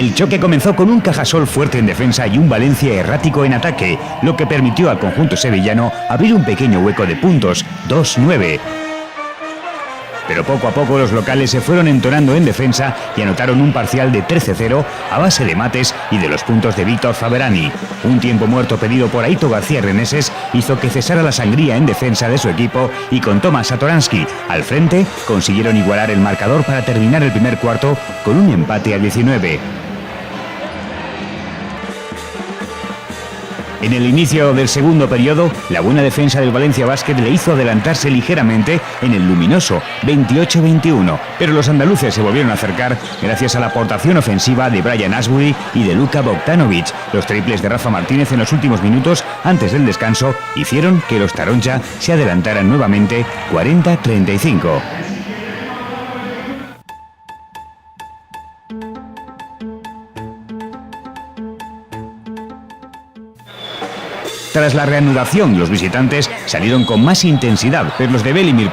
El choque comenzó con un Cajasol fuerte en defensa y un Valencia errático en ataque, lo que permitió al conjunto sevillano abrir un pequeño hueco de puntos, 2-9. Pero poco a poco los locales se fueron entonando en defensa y anotaron un parcial de 13-0 a base de mates y de los puntos de Víctor Faberani. Un tiempo muerto pedido por Aito García Reneses hizo que cesara la sangría en defensa de su equipo y con Tomasz Satoransky al frente consiguieron igualar el marcador para terminar el primer cuarto con un empate a 19. En el inicio del segundo periodo, la buena defensa del Valencia Basket le hizo adelantarse ligeramente en el luminoso 28-21, pero los andaluces se volvieron a acercar gracias a la aportación ofensiva de Brian Ashbury y de Luka Bogdanovic. Los triples de Rafa Martínez en los últimos minutos antes del descanso hicieron que los Taronja se adelantaran nuevamente 40-35. Tras la reanudación, los visitantes salieron con más intensidad, pero los de Velimir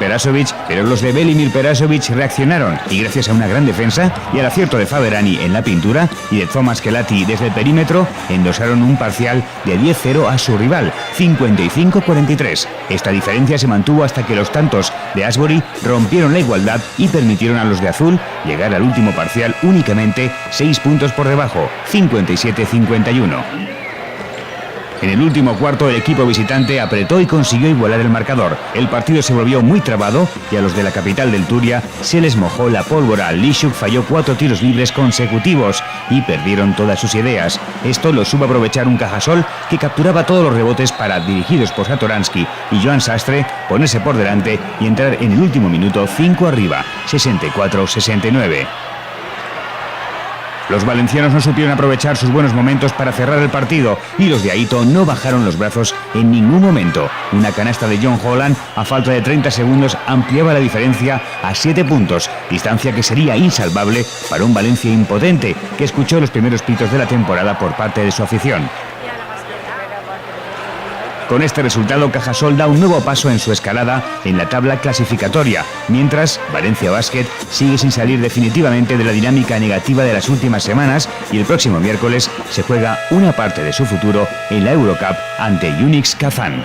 Perasovic reaccionaron y gracias a una gran defensa y al acierto de Faberani en la pintura y de Thomas Kelati desde el perímetro, endosaron un parcial de 10-0 a su rival, 55-43. Esta diferencia se mantuvo hasta que los tantos de Ashbury rompieron la igualdad y permitieron a los de azul llegar al último parcial únicamente 6 puntos por debajo, 57-51. En el último cuarto el equipo visitante apretó y consiguió igualar el marcador. El partido se volvió muy trabado y a los de la capital del Turia se les mojó la pólvora. Lishuk falló 4 tiros libres consecutivos y perdieron todas sus ideas. Esto lo supo aprovechar un Cajasol que capturaba todos los rebotes para, dirigidos por Satoransky y Joan Sastre, ponerse por delante y entrar en el último minuto 5 arriba, 64-69. Los valencianos no supieron aprovechar sus buenos momentos para cerrar el partido y los de Aito no bajaron los brazos en ningún momento. Una canasta de John Holland a falta de 30 segundos ampliaba la diferencia a 7 puntos, distancia que sería insalvable para un Valencia impotente que escuchó los primeros pitos de la temporada por parte de su afición. Con este resultado, Cajasol da un nuevo paso en su escalada en la tabla clasificatoria, mientras Valencia Basket sigue sin salir definitivamente de la dinámica negativa de las últimas semanas y el próximo miércoles se juega una parte de su futuro en la Eurocup ante Unix Kazán.